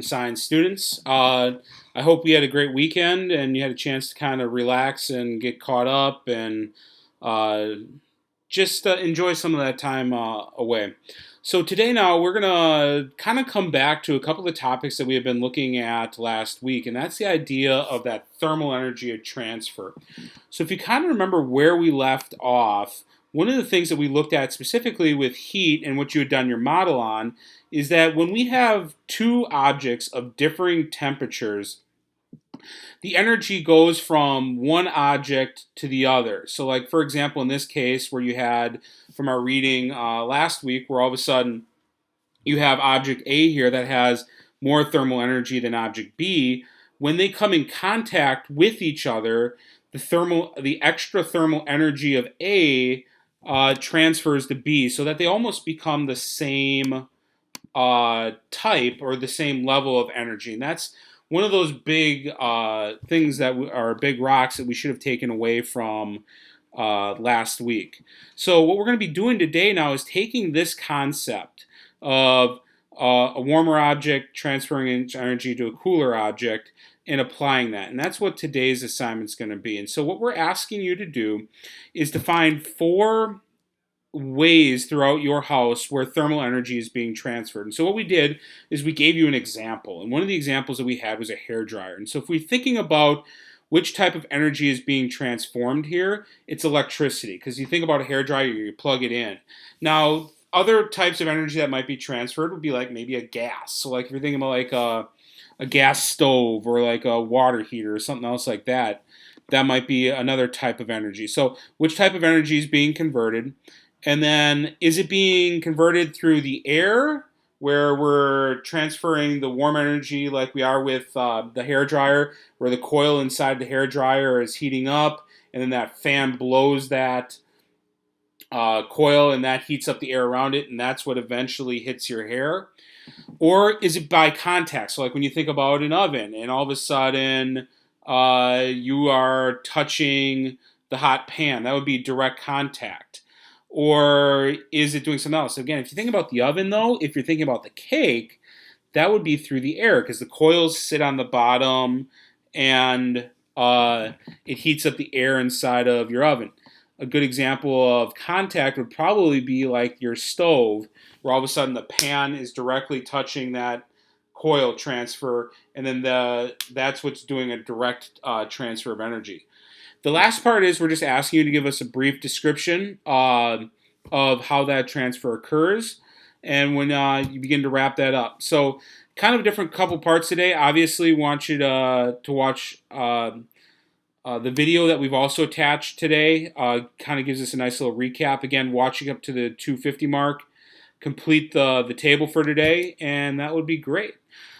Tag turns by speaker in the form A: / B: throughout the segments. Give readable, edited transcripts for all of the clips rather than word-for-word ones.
A: Science students. I hope we had a great weekend and you had a chance to kind of relax and get caught up and uh, just enjoy some of that time away. So today now we're gonna kind of come back to a couple of topics that we have been looking at last week, and that's the idea of that thermal energy of transfer. So if you kind of remember where we left off, one of the things that we looked at specifically with heat and what you had done your model on is that when we have two objects of differing temperatures, the energy goes from one object to the other. So, like for example, in this case, where you had from our reading last week, where all of a sudden you have object A here that has more thermal energy than object B, when they come in contact with each other, the extra thermal energy of A transfers to B, so that they almost become the same type or the same level of energy. And that's one of those big things that are big rocks that we should have taken away from last week. So what we're going to be doing today now is taking this concept of a warmer object transferring energy to a cooler object and applying that. And that's what today's assignment is going to be. And so what we're asking you to do is to find four ways throughout your house where thermal energy is being transferred. And so what we did is we gave you an example. And one of the examples that we had was a hair dryer. And so if we're thinking about which type of energy is being transformed here, it's electricity. Because you think about a hair dryer, you plug it in. Now, other types of energy that might be transferred would be like maybe a gas. So like if you're thinking about like a gas stove or like a water heater or something else like that, that might be another type of energy. So which type of energy is being converted? And then is it being converted through the air where we're transferring the warm energy like we are with the hair dryer, where the coil inside the hair dryer is heating up and then that fan blows that coil and that heats up the air around it and that's what eventually hits your hair? Or is it by contact? So like when you think about an oven and all of a sudden you are touching the hot pan, that would be direct contact. Or is it doing something else? So again, if you think about the oven, though, if you're thinking about the cake, that would be through the air because the coils sit on the bottom and it heats up the air inside of your oven. A good example of contact would probably be like your stove, where all of a sudden the pan is directly touching that coil transfer, and then that's what's doing a direct transfer of energy. The last part is we're just asking you to give us a brief description of how that transfer occurs and when you begin to wrap that up. So kind of a different couple parts today. Obviously, want you to watch the video that we've also attached today. Kind of gives us a nice little recap. Again, watching up to the 250 mark. Complete the table for today, and that would be great.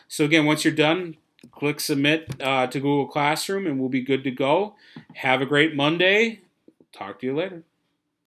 A: So again, once you're done, click submit to Google Classroom and we'll be good to go. Have a great Monday. Talk to you later.